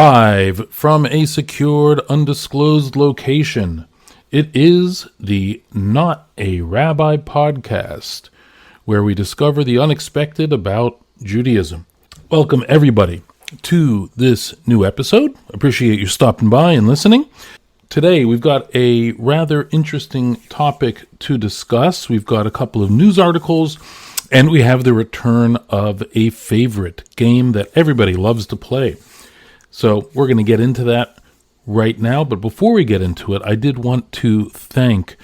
Live from a secured, undisclosed location, it is the Not a Rabbi podcast, where we discover the unexpected about Judaism. Welcome, everybody, to this new episode. Appreciate you stopping by and listening. Today, we've got a rather interesting topic to discuss. We've got a couple of news articles, and we have the return of a favorite game that everybody loves to play. So we're going to get into that right now. But before we get into it, I did want to thank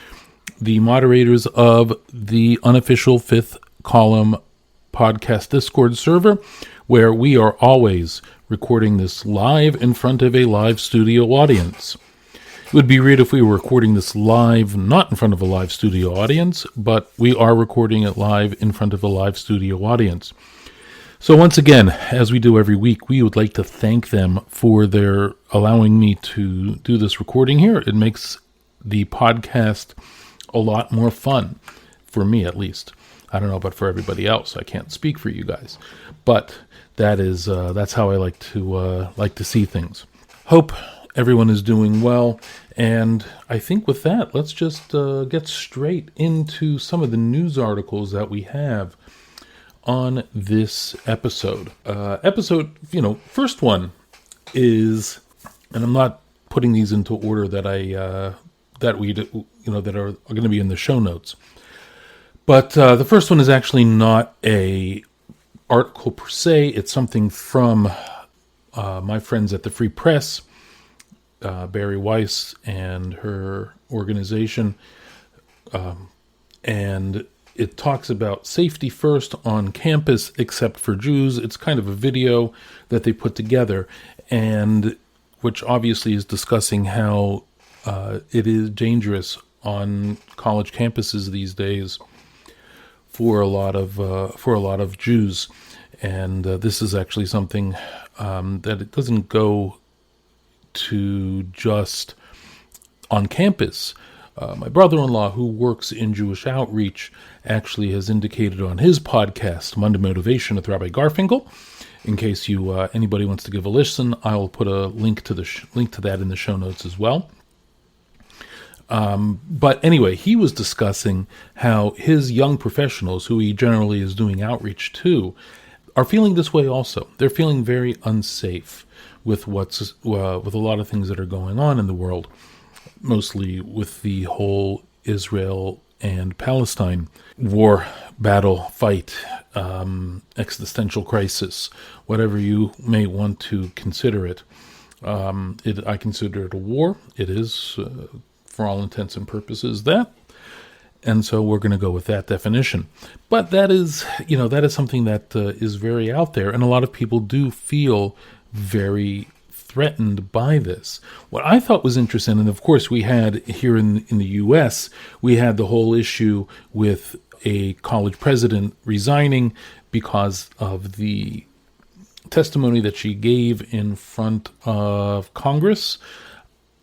the moderators of the unofficial Fifth Column podcast Discord server, where we are always recording this live in front of a live studio audience. It would be weird if we were recording this live, not in front of a live studio audience, but we are recording it live in front of a live studio audience. So once again, as we do every week, we would like to thank them for their allowing me to do this recording here. It makes the podcast a lot more fun, for me at least. I don't know about for everybody else. I can't speak for you guys, but that's how I like to see things. Hope everyone is doing well, and I think with that, let's just get straight into some of the news articles that we have on this episode. First one is, and I'm not putting these into order that are going to be in the show notes. But the first one is actually not a article per se. It's something from my friends at the Free Press, Barry Weiss and her organization, and it talks about safety first on campus except for Jews. It's kind of a video that they put together, and which obviously is discussing how it is dangerous on college campuses these days for a lot of Jews. And this is actually something that it doesn't go to just on campus. My brother-in-law, who works in Jewish outreach, actually has indicated on his podcast, Monday Motivation with Rabbi Garfinkel. In case anybody wants to give a listen, I will put a link to that in the show notes as well. But anyway, he was discussing how his young professionals, who he generally is doing outreach to, are feeling this way also. They're feeling very unsafe with with a lot of things that are going on in the world, mostly with the whole Israel and Palestine war, battle, fight, existential crisis, whatever you may want to consider it. I consider it a war. It is, for all intents and purposes, that. And so we're going to go with that definition. But that is something that is very out there, and a lot of people do feel very threatened by this. What I thought was interesting, and of course we had here in the U.S., we had the whole issue with a college president resigning because of the testimony that she gave in front of Congress.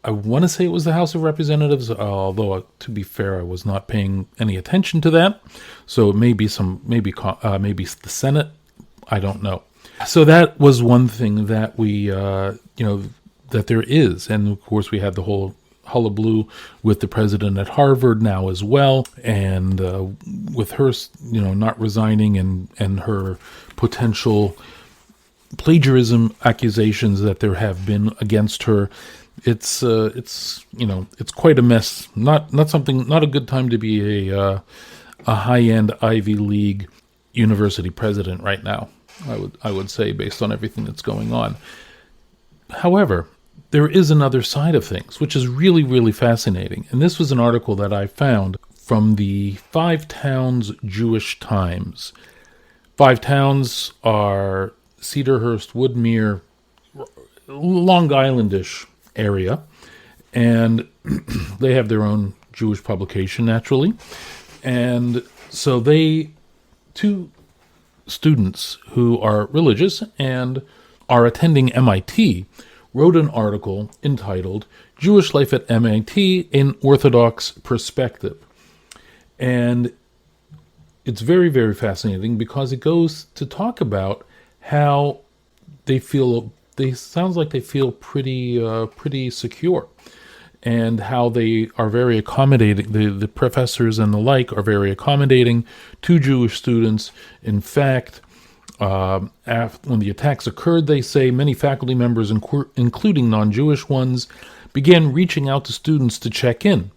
I want to say it was the House of Representatives, although to be fair, I was not paying any attention to that. So it may be maybe the Senate. I don't know. So that was one thing that we, that there is. And of course, we had the whole hullabaloo with the president at Harvard now as well. And with her, not resigning and her potential plagiarism accusations that there have been against her. It's quite a mess. Not a good time to be a high-end Ivy League university president right now. I would say, based on everything that's going on. However, there is another side of things, which is really, really fascinating. And this was an article that I found from the Five Towns Jewish Times. Five towns are Cedarhurst, Woodmere, Long Islandish area, and they have their own Jewish publication, naturally. And so two students who are religious and are attending MIT wrote an article entitled Jewish Life at MIT, an Orthodox Perspective. And it's very, very fascinating because it goes to talk about how they feel they sounds like they feel pretty secure, and how they are very accommodating. The professors and the like are very accommodating to Jewish students. In fact, when the attacks occurred, they say many faculty members, including non-Jewish ones, began reaching out to students to check in.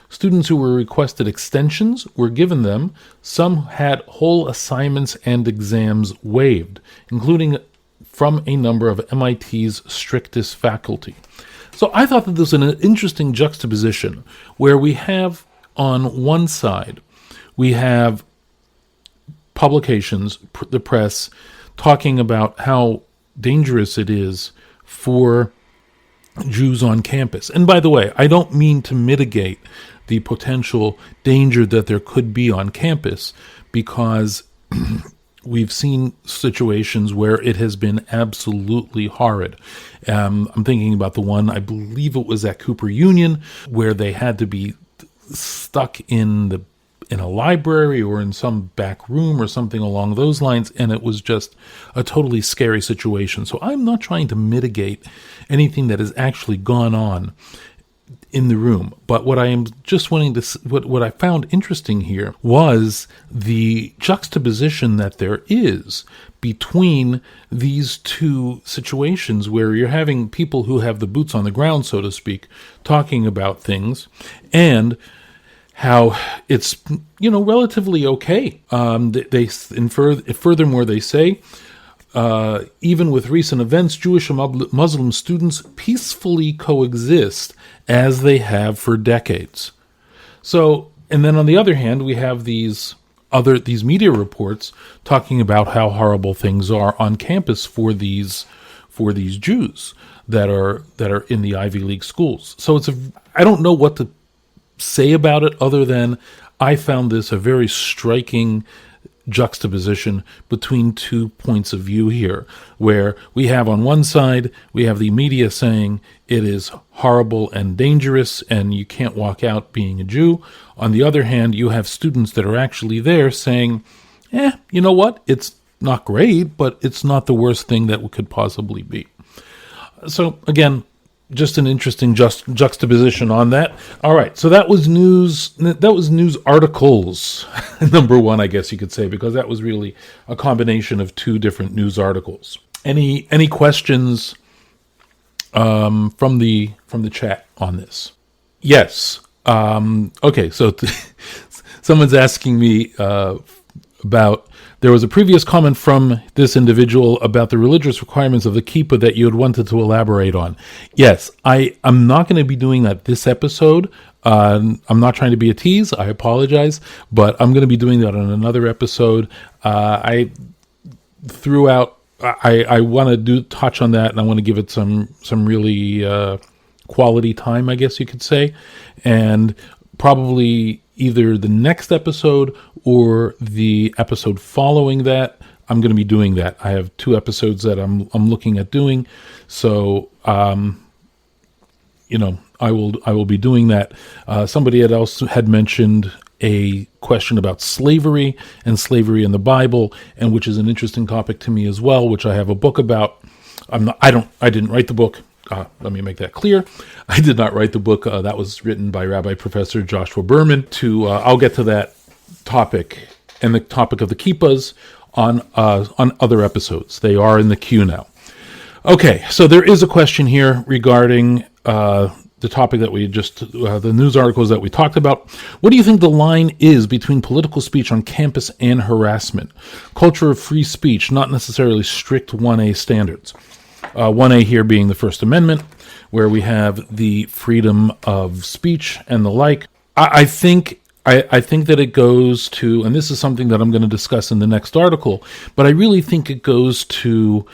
Students who were requested extensions were given them. Some had whole assignments and exams waived, including from a number of MIT's strictest faculty. So I thought that this was an interesting juxtaposition, where we have on one side, we have publications, the press, talking about how dangerous it is for Jews on campus. And by the way, I don't mean to mitigate the potential danger that there could be on campus, because we've seen situations where it has been absolutely horrid. I'm thinking about the one, I believe it was at Cooper Union, where they had to be stuck in a library or in some back room or something along those lines, and it was just a totally scary situation. So I'm not trying to mitigate anything that has actually gone on in the room, but what I am just wanting to, what I found interesting here was the juxtaposition that there is between these two situations, where you're having people who have the boots on the ground, so to speak, talking about things, and how it's, relatively okay. Furthermore, they say, even with recent events, Jewish and Muslim students peacefully coexist as they have for decades. So, and then on the other hand, we have these media reports talking about how horrible things are on campus for these Jews that are in the Ivy League schools. So I don't know what to say about it, other than I found this a very striking juxtaposition between 2 points of view here, where we have on one side, we have the media saying it is horrible and dangerous and you can't walk out being a Jew. On the other hand, you have students that are actually there saying, you know what, it's not great, but it's not the worst thing that could possibly be. So again, just an interesting juxtaposition on that. All right, so that was news. That was news articles, number one, I guess you could say, because that was really a combination of two different news articles. Any questions from the chat on this? Yes. Okay, so someone's asking me about. There was a previous comment from this individual about the religious requirements of the kippah that you had wanted to elaborate on. Yes, I'm not going to be doing that this episode. I'm not trying to be a tease. I apologize, but I'm going to be doing that on another episode. I want to touch on that, and I want to give it some really quality time, I guess you could say, and probably either the next episode or the episode following that, I'm going to be doing that. I have 2 episodes that I'm looking at doing, so I will be doing that. Somebody else had mentioned a question about slavery and slavery in the Bible, and which is an interesting topic to me as well, which I have a book about. I didn't write the book. Let me make that clear. I did not write the book. That was written by Rabbi Professor Joshua Berman. I'll get to that topic and the topic of the kippahs on other episodes. They are in the queue now. Okay, so there is a question here regarding the topic that we the news articles that we talked about. What do you think the line is between political speech on campus and harassment? Culture of free speech, not necessarily strict 1A standards. 1A here being the First Amendment, where we have the freedom of speech and the like. I think that it goes to, and this is something that I'm going to discuss in the next article, but I really think it goes to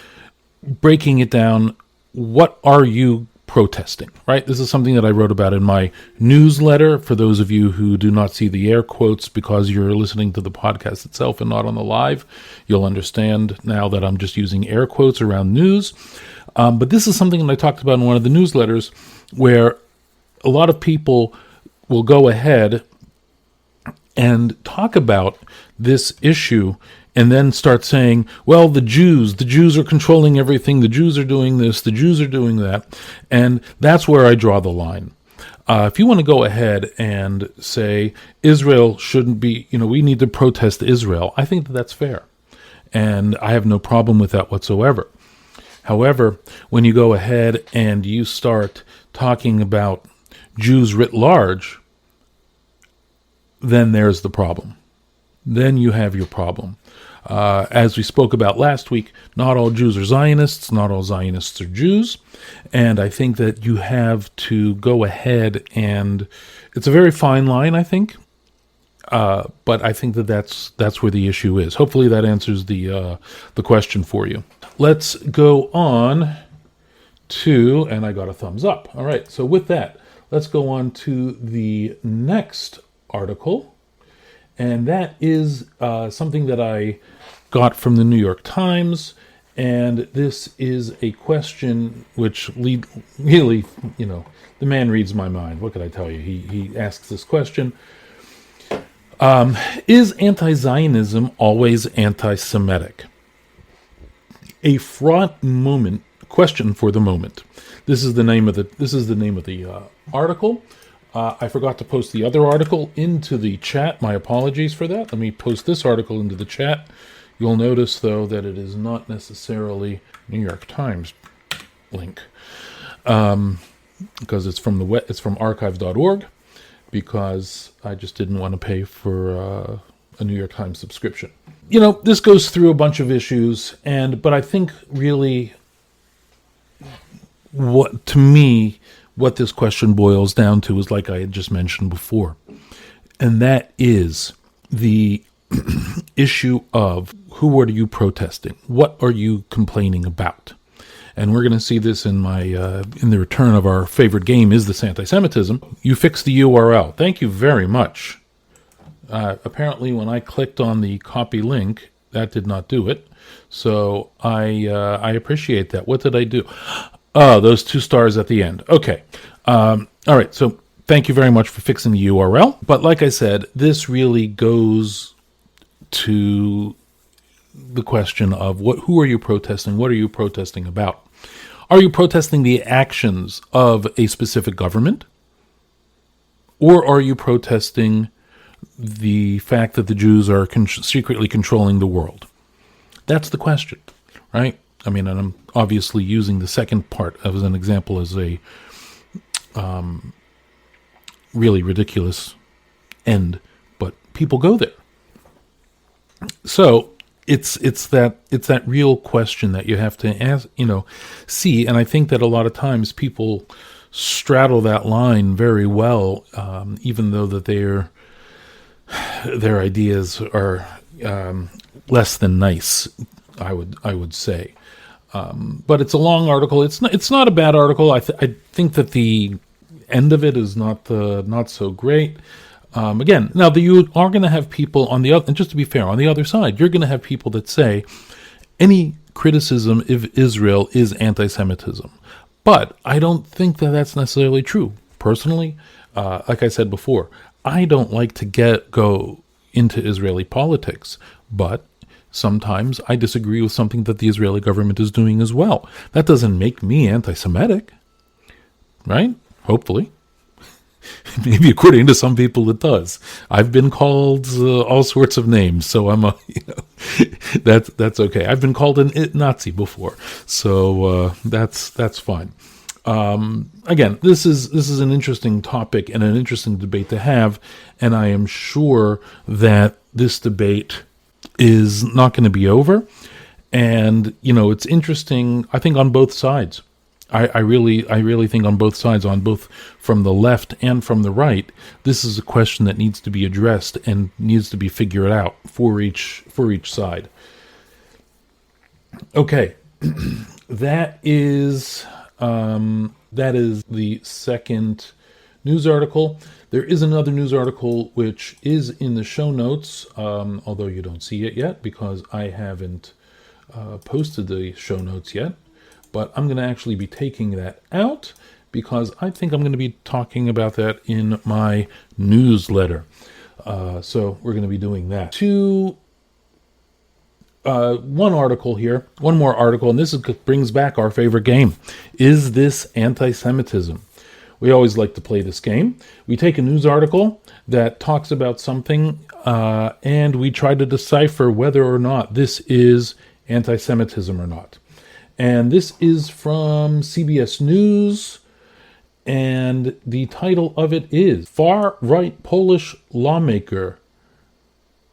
breaking it down. What are you protesting, right? This is something that I wrote about in my newsletter. For those of you who do not see the air quotes because you're listening to the podcast itself and not on the live, you'll understand now that I'm just using air quotes around news. But this is something that I talked about in one of the newsletters, where a lot of people will go ahead and talk about this issue and then start saying, well, the Jews are controlling everything, the Jews are doing this, the Jews are doing that, and that's where I draw the line. If you want to go ahead and say Israel shouldn't be, we need to protest Israel, I think that that's fair. And I have no problem with that whatsoever. However, when you go ahead and you start talking about Jews writ large, then there's the problem. Then you have your problem. As we spoke about last week, not all Jews are Zionists, not all Zionists are Jews, and I think that you have to go ahead and it's a very fine line, I think, but I think that that's where the issue is. Hopefully that answers the question for you. Let's go on to, and I got a thumbs up. All right, so with that, let's go on to the next article, and that is something that I got from the New York Times, and this is a question which really, the man reads my mind. What could I tell you? He asks this question. Is anti-Zionism always anti-Semitic? A fraught question for the moment. This is the name of the article. I forgot to post the other article into the chat. My apologies for that. Let me post this article into the chat. You'll notice, though, that it is not necessarily New York Times link, because it's from archive.org, because I just didn't want to pay for a New York Times subscription. This goes through a bunch of issues, but I think really what this question boils down to is, like I had just mentioned before, and that is the issue of who are you protesting? What are you complaining about? And we're going to see this in the return of our favorite game, Is This Anti-Semitism? You fixed the URL. Thank you very much. Apparently, when I clicked on the copy link, that did not do it. So I appreciate that. What did I do? Oh, those 2 stars at the end. Okay. All right. So thank you very much for fixing the URL. But like I said, this really goes to the question of who are you protesting? What are you protesting about? Are you protesting the actions of a specific government? Or are you protesting the fact that the Jews are secretly controlling the world? That's the question, right? I mean, and I'm obviously using the second part as an example as a really ridiculous end, but people go there. So it's that real question that you have to ask, see, and I think that a lot of times people straddle that line very well, even though that their ideas are less than nice, I would say. But it's a long article. It's not a bad article. I think that the end of it is not so great. Again, now you are going to have people on the other, and just to be fair, on the other side, you're going to have people that say any criticism of Israel is anti-Semitism. But I don't think that that's necessarily true. Personally, like I said before, I don't like to go into Israeli politics, but sometimes I disagree with something that the Israeli government is doing as well. That doesn't make me anti-Semitic, right? Hopefully. Maybe according to some people it does. I've been called all sorts of names, so I'm that's okay. I've been called a Nazi before, so that's fine. Again, this is an interesting topic and an interesting debate to have, and I am sure that this debate is not going to be over. And it's interesting, I think, on both sides. I really think on both sides, on both from the left and from the right, this is a question that needs to be addressed and needs to be figured out for each side. Okay, that is the second news article. There is another news article which is in the show notes, although you don't see it yet because I haven't posted the show notes yet. But I'm going to actually be taking that out because I think I'm going to be talking about that in my newsletter. So we're going to be doing that. One article here, one more article, and brings back our favorite game. Is this anti-Semitism? We always like to play this game. We take a news article that talks about something, and we try to decipher whether or not this is anti-Semitism or not. And this is from CBS News, and the title of it is Far-Right Polish Lawmaker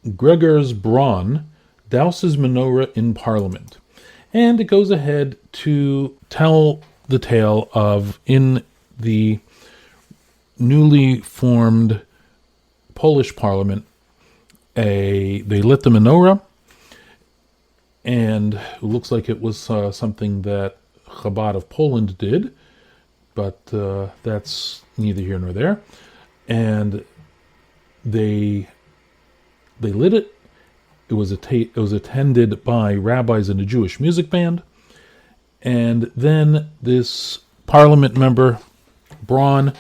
Grzegorz Braun douses menorah in Parliament. And it goes ahead to tell the tale of, in the newly formed Polish Parliament, they lit the menorah, and it looks like it was something that Chabad of Poland did, but that's neither here nor there. And they lit it. It was attended by rabbis and a Jewish music band. And then this parliament member, Braun,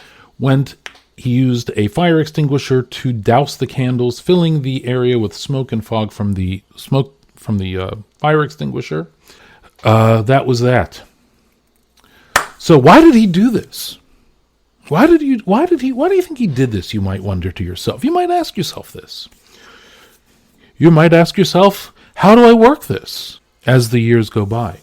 he used a fire extinguisher to douse the candles, filling the area with smoke and fog from the fire extinguisher. That was that. So why did he do this? Why do you think he did this, you might wonder to yourself. You might ask yourself this. You might ask yourself, how do I work this as the years go by?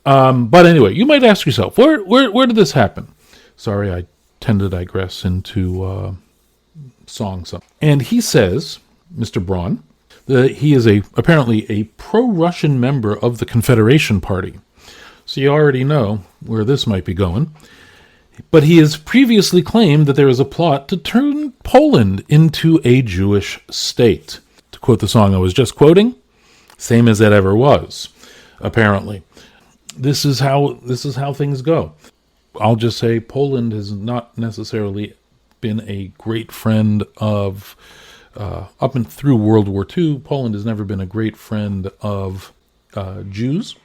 But anyway, you might ask yourself, where did this happen? Sorry, I tend to digress into songs. And he says, Mr. Braun, that he is apparently a pro-Russian member of the Confederation Party. So you already know where this might be going. But he has previously claimed that there is a plot to turn Poland into a Jewish state. To quote the song I was just quoting, same as it ever was, apparently. This is how things go. I'll just say Poland has not necessarily been a great friend of, up and through World War II, Poland has never been a great friend of Jews.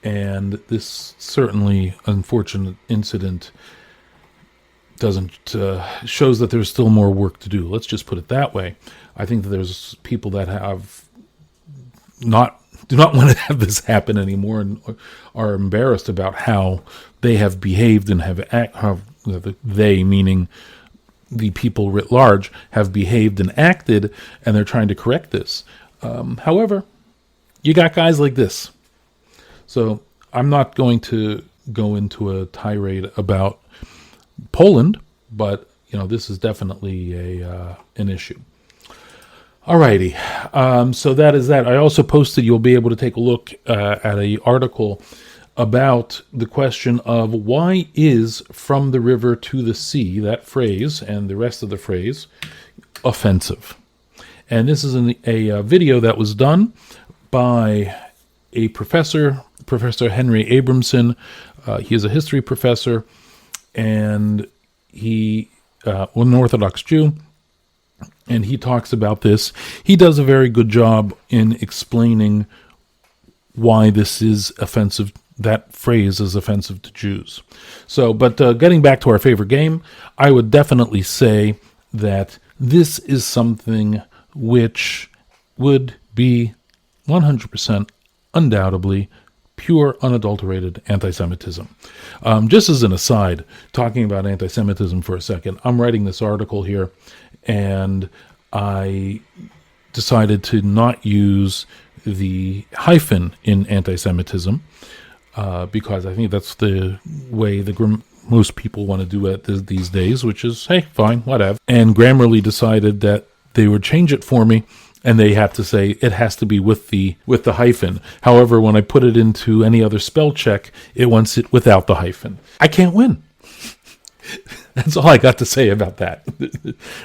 And this certainly unfortunate incident shows that there's still more work to do. Let's just put it that way. I think that there's people that do not want to have this happen anymore and are embarrassed about how they have behaved and they, meaning the people writ large, have behaved and acted, and they're trying to correct this. However, you got guys like this. So I'm not going to go into a tirade about Poland, but this is definitely an issue. Alrighty, so that is that. I also posted, you'll be able to take a look at an article about the question of why is from the river to the sea, that phrase and the rest of the phrase, offensive. And this is a video that was done by a professor, Professor Henry Abramson. He is a history professor, and he was an Orthodox Jew. And he talks about this. He does a very good job in explaining why this is offensive. That phrase is offensive to Jews. So, but getting back to our favorite game, I would definitely say that this is something which would be 100% undoubtedly pure, unadulterated anti-Semitism. Just as an aside, talking about anti-Semitism for a second, I'm writing this article here, and I decided to not use the hyphen in anti-Semitism because I think that's the way most people want to do it these days, which is, hey, fine, whatever. And Grammarly decided that they would change it for me, and they have to say it has to be with the hyphen. However, when I put it into any other spell check, it wants it without the hyphen. I can't win. That's all I got to say about that.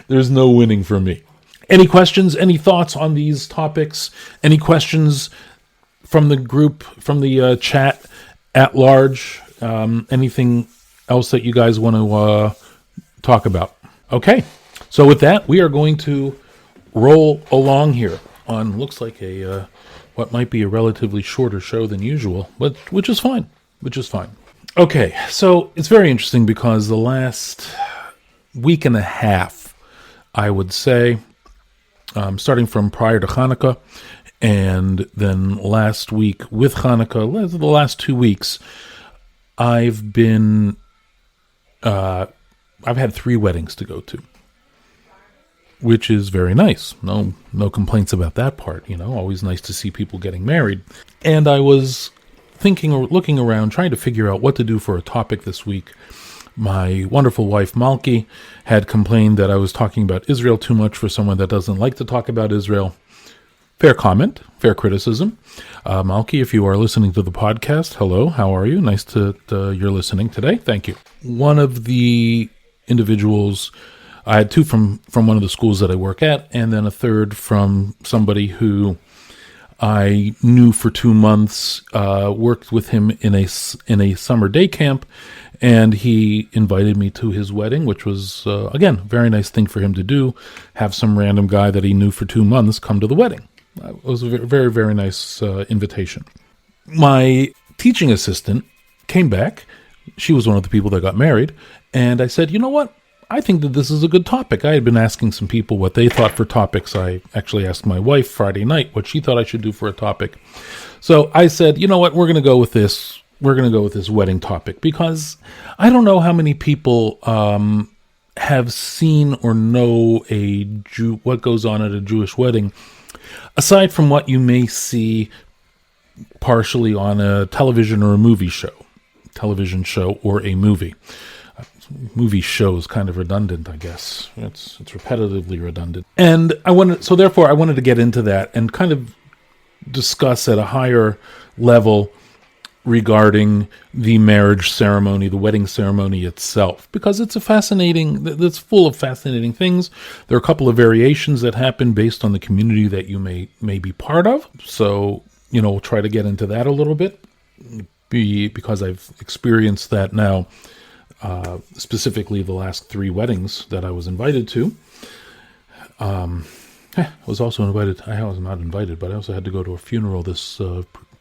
There's no winning for me. Any questions, any thoughts on these topics? Any questions from the group, from the chat at large? Anything else that you guys want to talk about? Okay, so with that, we are going to roll along here on looks like a what might be a relatively shorter show than usual, but which is fine. Okay, so it's very interesting because the last week and a half, I would say, starting from prior to Hanukkah, and then last week with Hanukkah, the last 2 weeks, I've had 3 weddings to go to, which is very nice. No complaints about that part. Always nice to see people getting married. And I was thinking or looking around, trying to figure out what to do for a topic this week. My wonderful wife, Malki, had complained that I was talking about Israel too much for someone that doesn't like to talk about Israel. Fair comment, fair criticism. Malki, if you are listening to the podcast, hello, how are you? Nice to you're listening today. Thank you. One of the individuals, I had 2 from one of the schools that I work at, and then a third from somebody who I knew for 2 months, worked with him in a summer day camp, and he invited me to his wedding, which was, again, a very nice thing for him to do, have some random guy that he knew for 2 months come to the wedding. It was a very, very nice invitation. My teaching assistant came back. She was one of the people that got married, and I said, you know what? I think that this is a good topic. I had been asking some people what they thought for topics. I actually asked my wife Friday night what she thought I should do for a topic. So I said, you know what, we're going to go with this. We're going to go with this wedding topic, because I don't know how many people have seen or know what goes on at a Jewish wedding, aside from what you may see partially on a television or a movie show. Television show or a movie. Movie show is kind of redundant, I guess. It's repetitively redundant. And therefore I wanted to get into that and kind of discuss at a higher level regarding the marriage ceremony, the wedding ceremony itself, because it's it's full of fascinating things. There are a couple of variations that happen based on the community that you may be part of. So, we'll try to get into that a little bit, because I've experienced that now, specifically the last 3 weddings that I was invited to. I was also invited. I was not invited, but I also had to go to a funeral this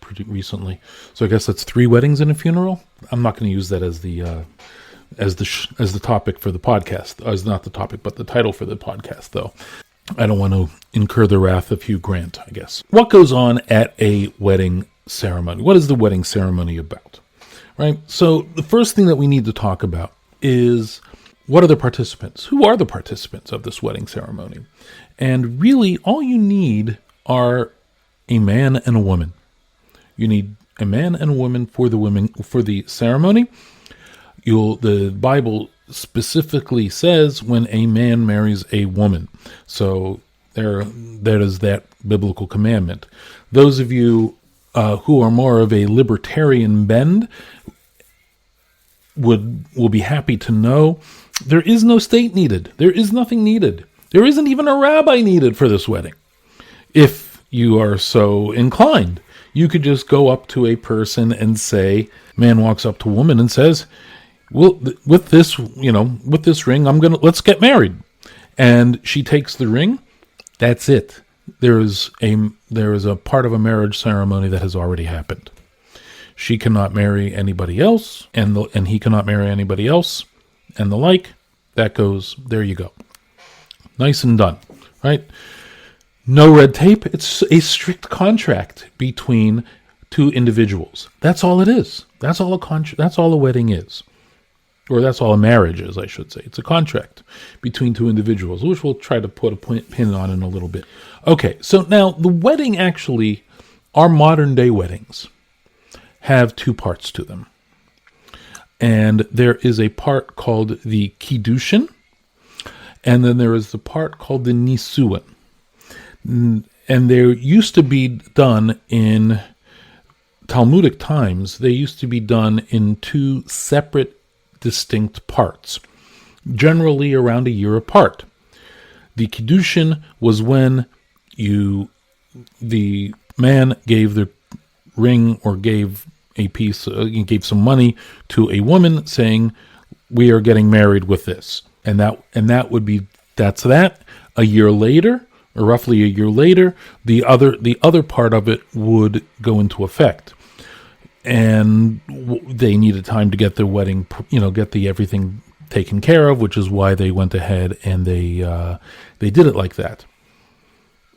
pretty recently. So I guess that's 3 weddings and a funeral. I'm not going to use that as the topic for the podcast. As not the topic, but the title for the podcast, though. I don't want to incur the wrath of Hugh Grant, I guess. What goes on at a wedding ceremony? What is the wedding ceremony about? Right? So the first thing that we need to talk about is, what are the participants? Who are the participants of this wedding ceremony? And really, all you need are a man and a woman. You need a man and a woman for the ceremony. The Bible specifically says when a man marries a woman. So that is that biblical commandment. Those of you who are more of a libertarian bend will be happy to know there is no state needed. There is nothing needed. There isn't even a rabbi needed for this wedding. If you are so inclined, you could just go up to a person and say, man walks up to a woman and says, well, with this ring, let's get married. And she takes the ring. That's it. There is a part of a marriage ceremony that has already happened. She cannot marry anybody else, and he cannot marry anybody else, and the like. That goes, there you go. Nice and done, right? No red tape. It's a strict contract between 2 individuals. That's all it is. That's all that's all a wedding is. Or that's all a marriage is, I should say. It's a contract between 2 individuals, which we'll try to put a pin on in a little bit. Okay, so now the wedding actually, our modern day weddings, have 2 parts to them. And there is a part called the Kiddushin, and then there is the part called the Nisuin. And they used to be done in Talmudic times. They used to be done in 2 separate, distinct parts, generally around a year apart. The Kiddushin was when the man gave the ring or gave gave some money to a woman, saying, "We are getting married with this," and that's that. A year later, or roughly a year later, the other part of it would go into effect, and they needed time to get their wedding, get everything taken care of, which is why they went ahead and they did it like that.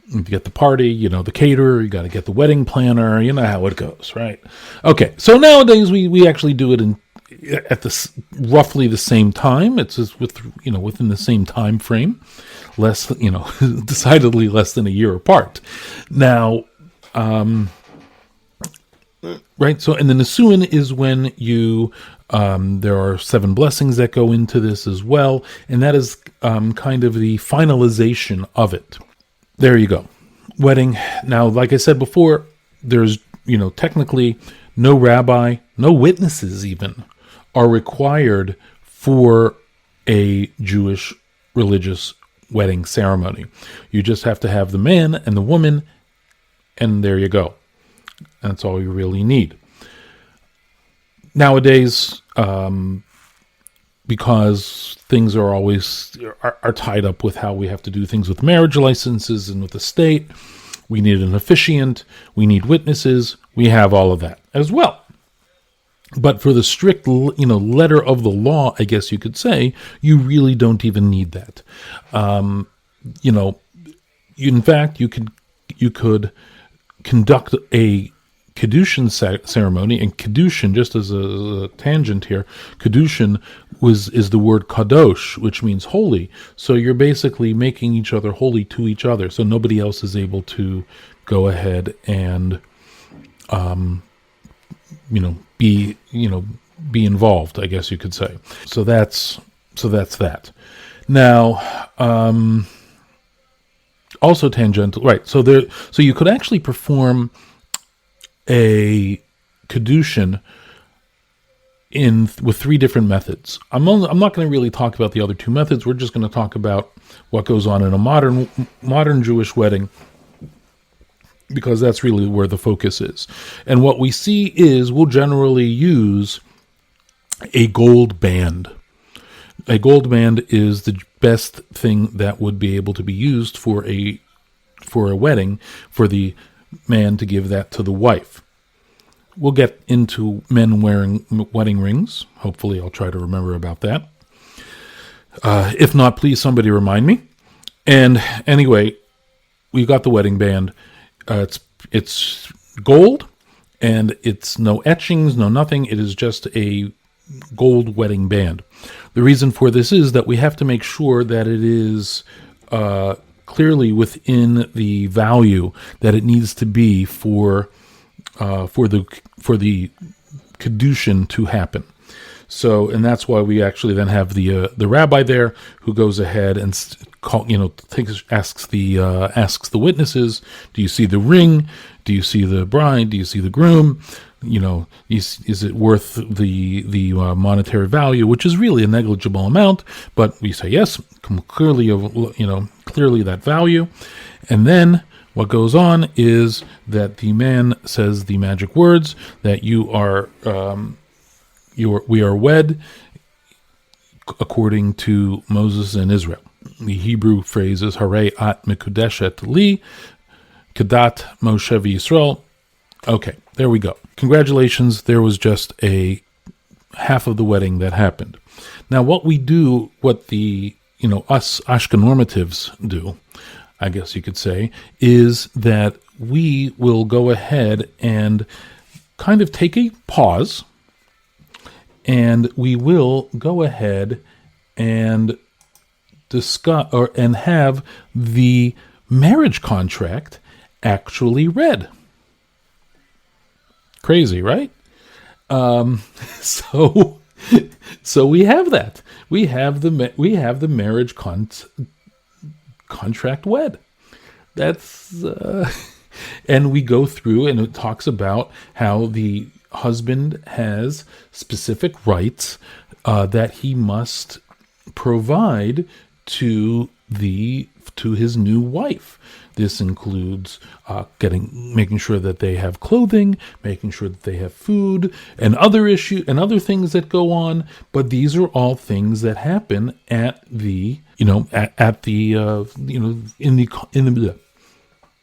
You get the party, the caterer, you got to get the wedding planner, you know how it goes, right? Okay, so nowadays we actually do it at this roughly the same time. It's just within the same time frame, less, decidedly less than a year apart. Now, right. So, and the Nisuin is when there are 7 blessings that go into this as well, and that is kind of the finalization of it. There you go. Wedding. Now, like I said before, there's, technically no rabbi, no witnesses even are required for a Jewish religious wedding ceremony. You just have to have the man and the woman, and there you go. That's all you really need. Nowadays, because things are always are tied up with how we have to do things with marriage licenses and with the state, we need an officiant, we need witnesses, we have all of that as well. But for the strict, letter of the law, I guess you could say, you really don't even need that. In fact, you could conduct a Kedushin ceremony, and Kedushin, just as a tangent here, Kedushin is the word kadosh, which means holy. So you're basically making each other holy to each other, so nobody else is able to go ahead and, be involved, I guess you could say. So that's that. Now, also tangential, right? So you could actually perform a Kedushin with 3 different methods. I'm not going to really talk about the other 2 methods. We're just going to talk about what goes on in a modern Jewish wedding, because that's really where the focus is. And what we see is we'll generally use a gold band. A gold band is the best thing that would be able to be used for a wedding, for the man to give that to the wife. We'll get into men wearing wedding rings. Hopefully I'll try to remember about that. If not, please somebody remind me. And anyway, we got the wedding band. It's gold, and it's no etchings, no nothing. It is just a gold wedding band. The reason for this is that we have to make sure that it is clearly within the value that it needs to be for the Kedushin to happen. So, and that's why we actually then have the rabbi there who goes ahead and asks the witnesses, do you see the ring? Do you see the bride? Do you see the groom? Is it worth the monetary value, which is really a negligible amount, but we say yes, clearly that value. And then what goes on is that the man says the magic words that we are wed according to Moses and Israel. The Hebrew phrase is Harei at Mekudeshet li Kedat Moshe v'Yisrael. Okay, there we go. Congratulations, there was just a half of the wedding that happened. Now what the us Ashkenormatives do, I guess you could say, is that we will go ahead and kind of take a pause, and we will go ahead and discuss and have the marriage contract actually read. Crazy, right? So we have that. We have the marriage contract wed. That's and we go through, and it talks about how the husband has specific rights that he must provide to his new wife. This includes making sure that they have clothing, making sure that they have food, and other things that go on. But these are all things that happen at the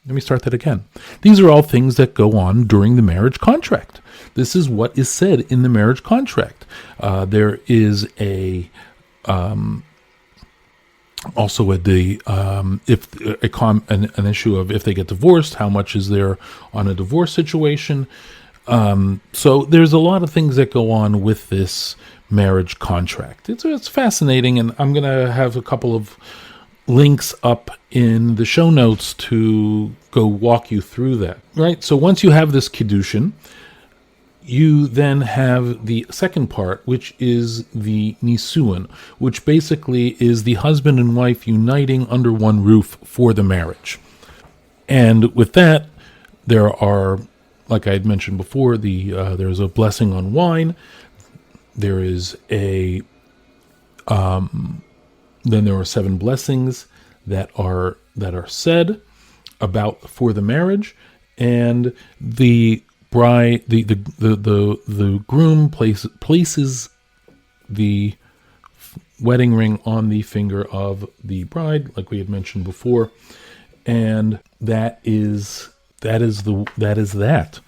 let me start that again. These are all things that go on during the marriage contract. This is what is said in the marriage contract. There is Also, at the if an issue of if they get divorced, how much is there on a divorce situation. So there's a lot of things that go on with this marriage contract. It's fascinating, and I'm going to have a couple of links up in the show notes to go walk you through that. Right. So once you have this kiddushin, you then have the second part, which is the nisuin, which basically is the husband and wife uniting under one roof for the marriage. And with that, there are, like I had mentioned before, there's a blessing on wine. There is then there are 7 blessings that are said about for the marriage, and the bride, the groom places the wedding ring on the finger of the bride, like we had mentioned before, and that is that.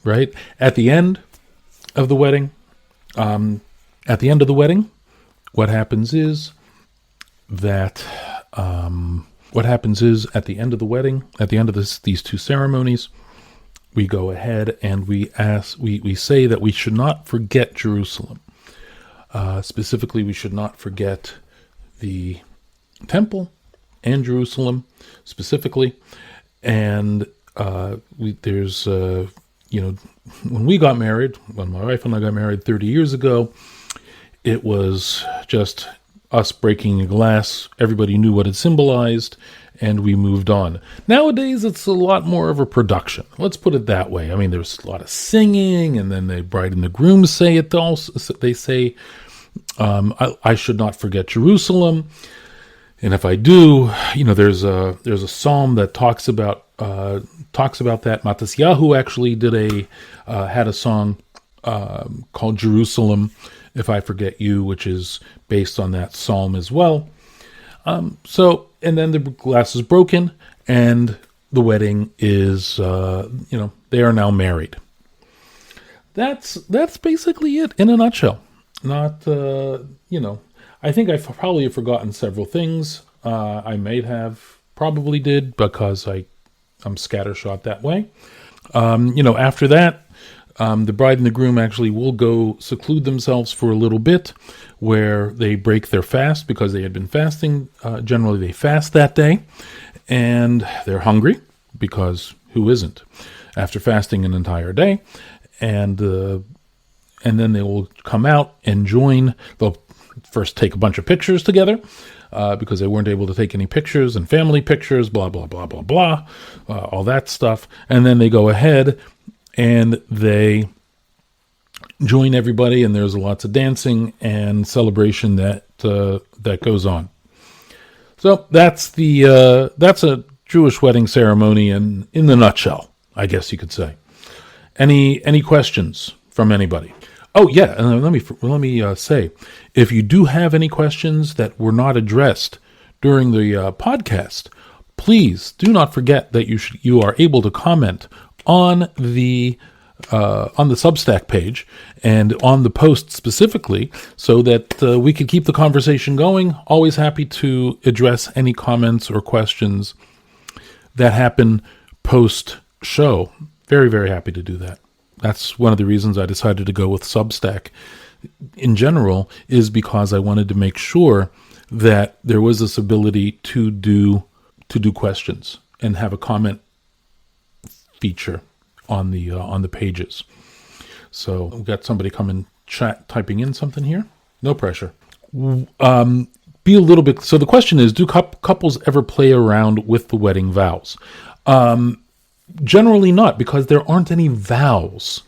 Right at the end of the wedding, what happens is that at the end of these 2 ceremonies, we go ahead and we say that we should not forget Jerusalem. Specifically, we should not forget the temple and Jerusalem specifically. And there's when we got married, when my wife and I got married 30 years ago, it was just us breaking a glass. Everybody knew what it symbolized, and we moved on. Nowadays, it's a lot more of a production. Let's put it that way. I mean, there's a lot of singing, and then the bride and the groom say it also. They say, I should not forget Jerusalem. And if I do, there's a psalm that talks about that. Matisyahu actually had a song called Jerusalem, If I Forget You, which is based on that psalm as well. And then the glass is broken, and the wedding is, they are now married. That's basically it in a nutshell. Not, I think I've probably forgotten several things. I probably did, because I'm scattershot that way. After that, the bride and the groom actually will go seclude themselves for a little bit, where they break their fast because they had been fasting. Generally, they fast that day, and they're hungry, because who isn't after fasting an entire day? And then they will come out and join. They'll first take a bunch of pictures together, because they weren't able to take any pictures, and family pictures, blah, blah, blah, blah, blah, all that stuff. And then they go ahead and they join everybody, and there's lots of dancing and celebration that goes on. So that's a Jewish wedding ceremony in the nutshell, I guess you could say. Any questions from anybody? Oh yeah, and let me say, if you do have any questions that were not addressed during the podcast, please do not forget that you are able to comment on the Substack page and on the post specifically, so that we can keep the conversation going. Always happy to address any comments or questions that happen post show. Very, very happy to do that. That's one of the reasons I decided to go with Substack in general, is because I wanted to make sure that there was this ability to do questions and have a comment feature on the pages. So we've got somebody come in chat typing in something here. No pressure. Be a little bit. So the question is, do couples ever play around with the wedding vows? Generally not, because there aren't any vows,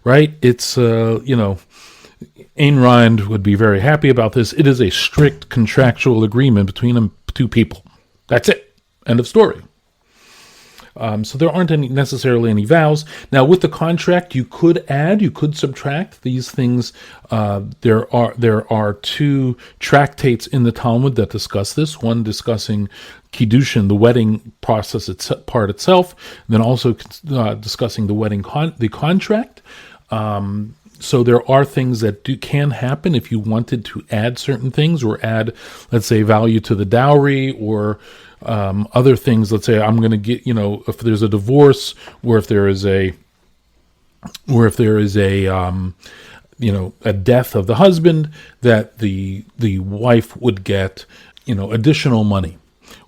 right? It's, Ayn Rand would be very happy about this. It is a strict contractual agreement between two people. That's it. End of story. So there aren't necessarily any vows. Now, with the contract, you could subtract these things. There are 2 tractates in the Talmud that discuss this. One discussing Kiddushin, the wedding process part itself, and then also discussing the wedding the contract. So there are things that can happen if you wanted to add certain things or add, let's say, value to the dowry or other things. Let's say I'm going to get, if there's a divorce or if there is a a death of the husband, that the wife would get, additional money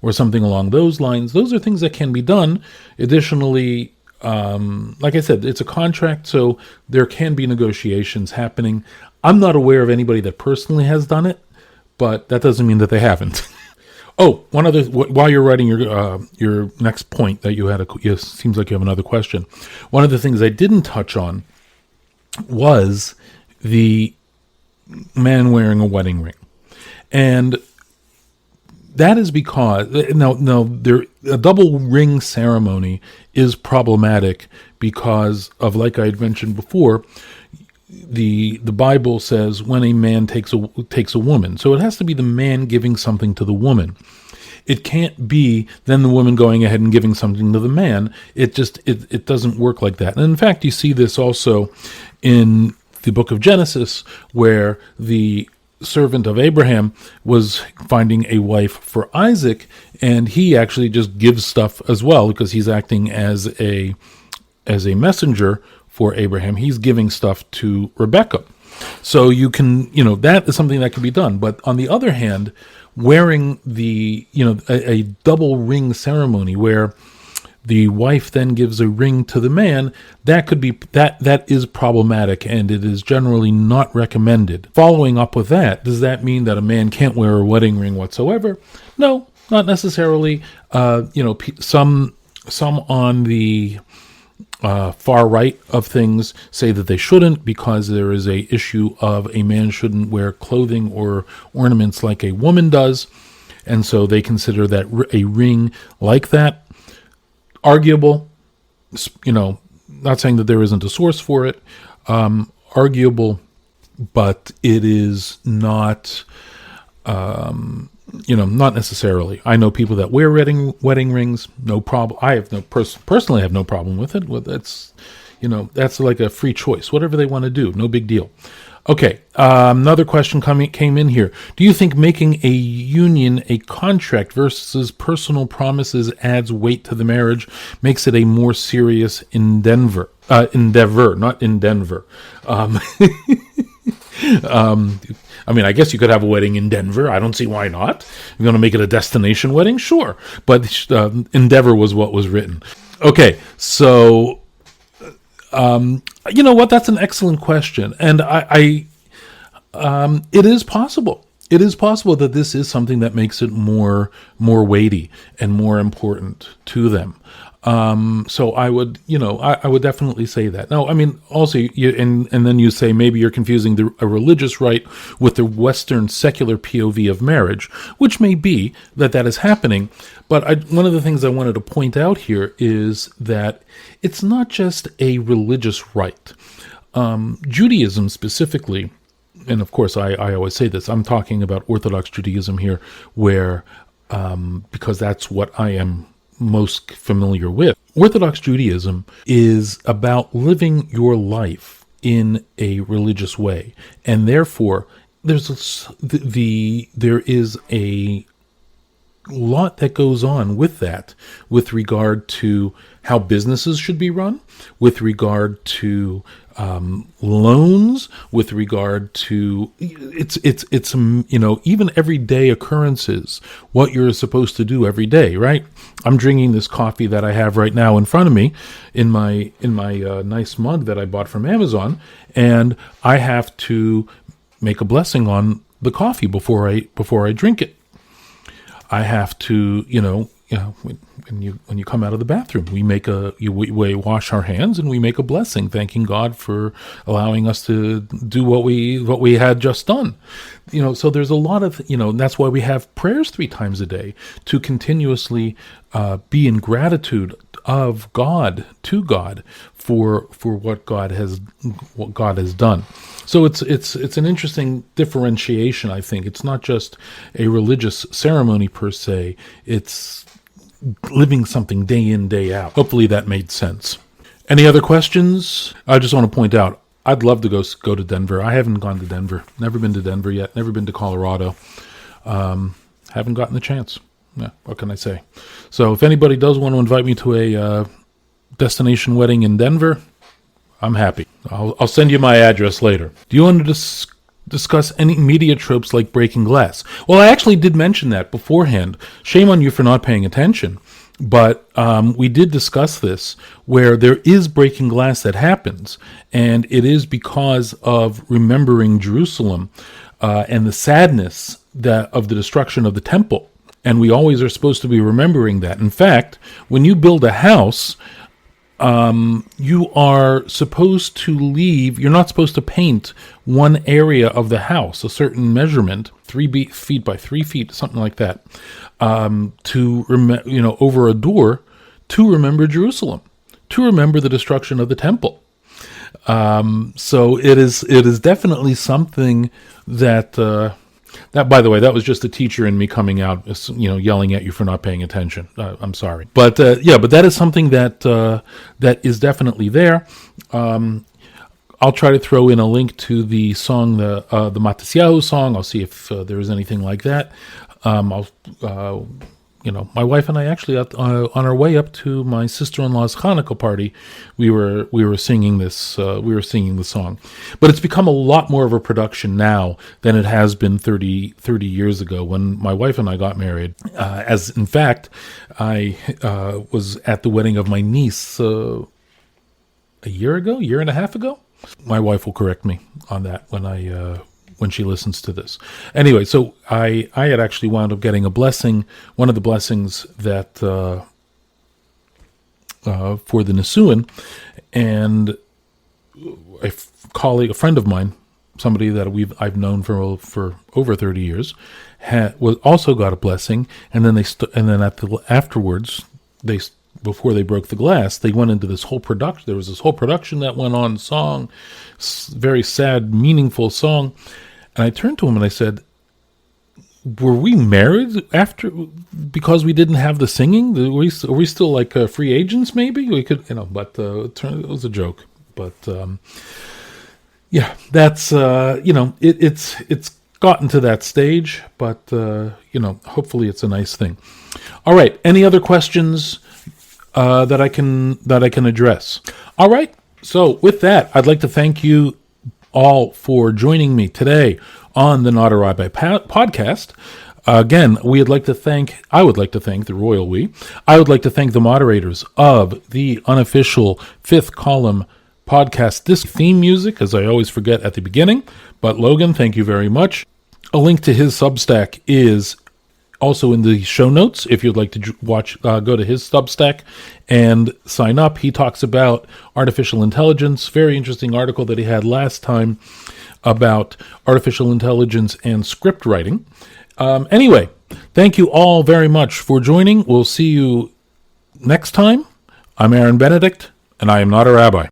or something along those lines. Those are things that can be done. Additionally, like I said, it's a contract, so there can be negotiations happening. I'm not aware of anybody that personally has done it, but that doesn't mean that they haven't. Oh, one other, while you're writing your next point that you had, it seems like you have another question. One of the things I didn't touch on was the man wearing a wedding ring. And that is because, a double ring ceremony is problematic because of, like I had mentioned before, the Bible says when a man takes a woman. So it has to be the man giving something to the woman. It can't be then the woman going ahead and giving something to the man. It doesn't work like that. And in fact, you see this also in the book of Genesis, where the servant of Abraham was finding a wife for Isaac, and he actually just gives stuff as well because he's acting as a messenger for Abraham. He's giving stuff to Rebekah. So you can, that is something that can be done. But on the other hand, wearing a double ring ceremony where the wife then gives a ring to the man, that could be that is problematic, and it is generally not recommended. Following up with that, does that mean that a man can't wear a wedding ring whatsoever? No, not necessarily. Some on the far right of things say that they shouldn't, because there is a issue of a man shouldn't wear clothing or ornaments like a woman does, and so they consider that a ring like that arguable. Not saying that there isn't a source for it, arguable, but it is not not necessarily. I know people that wear wedding rings, no problem. I have personally have no problem with it. That's that's like a free choice. Whatever they want to do, no big deal. Okay, another question came in here. Do you think making a union a contract versus personal promises adds weight to the marriage, makes it a more serious endeavor, not in Denver? I guess you could have a wedding in Denver. I don't see why not. You're going to make it a destination wedding? Sure. But endeavor was what was written. Okay, so you know what? That's an excellent question. And it is possible. It is possible that this is something that makes it more weighty and more important to them. So I would, I would definitely say that. Now, also, and then you say maybe you're confusing a religious rite with the Western secular POV of marriage, which may be that is happening. But one of the things I wanted to point out here is that it's not just a religious rite. Judaism specifically, and of course I always say this, I'm talking about Orthodox Judaism here, where, because that's what I am most familiar with. Orthodox Judaism is about living your life in a religious way, and therefore there is a lot that goes on with that, with regard to how businesses should be run, with regard to loans, with regard to it's even everyday occurrences, what you're supposed to do every day, right? I'm drinking this coffee that I have right now in front of me in my nice mug that I bought from Amazon, and I have to make a blessing on the coffee before I drink it. I have to, when you come out of the bathroom, we wash our hands and we make a blessing, thanking God for allowing us to do what we had just done. So there's a lot of, that's why we have prayers 3 times a day, to continuously be in gratitude of God, to God, for what God has done. So it's an interesting differentiation, I think. It's not just a religious ceremony per se. It's living something day in, day out. Hopefully that made sense. Any other questions? I just want to point out, I'd love to go to Denver. I haven't gone to Denver. Never been to Denver yet. Never been to Colorado. Haven't gotten the chance. Yeah, what can I say? So if anybody does want to invite me to a destination wedding in Denver, I'm happy. I'll send you my address later. Do you want to discuss any media tropes like breaking glass? Well, I actually did mention that beforehand. Shame on you for not paying attention. But we did discuss this, where there is breaking glass that happens, and it is because of remembering Jerusalem and the sadness of the destruction of the temple. And we always are supposed to be remembering that. In fact, when you build a house, you are supposed to you're not supposed to paint one area of the house, a certain measurement, 3 feet by 3 feet, something like that, over a door, to remember Jerusalem, to remember the destruction of the temple. So it is definitely something that, by the way, that was just the teacher in me coming out, yelling at you for not paying attention. I'm sorry. But but that is something that is definitely there. I'll try to throw in a link to the song, the Matisyahu song. I'll see if there is anything like that. My wife and I actually, on our way up to my sister-in-law's Hanukkah party, we were singing this. We were singing the song, but it's become a lot more of a production now than it has been 30 years ago when my wife and I got married. As in fact, I was at the wedding of my niece a year and a half ago. My wife will correct me on that when she listens to this. Anyway, so I had actually wound up getting a blessing, one of the blessings that for the Nisuin, and a friend of mine, somebody that I've known for over 30 years, was also got a blessing, and then afterwards before they broke the glass, they went into this whole production. There was this whole production that went on, song, very sad, meaningful song. And I turned to him and I said, were we married after, because we didn't have the singing? Are we still like free agents maybe? We could, but it was a joke. But that's, it's gotten to that stage, but, hopefully it's a nice thing. All right. Any other questions that I can address? All right. So with that, I'd like to thank you all for joining me today on the Not a Rabbi podcast. Again, I would like to thank the royal we. I would like to thank the moderators of the unofficial Fifth Column podcast. This theme music, as I always forget at the beginning, but Logan, thank you very much. A link to his Substack is also in the show notes. If you'd like to go to his Substack and sign up. He talks about artificial intelligence. Very interesting article that he had last time about artificial intelligence and script writing. Anyway, thank you all very much for joining. We'll see you next time. I'm Aaron Benedict, and I am not a rabbi.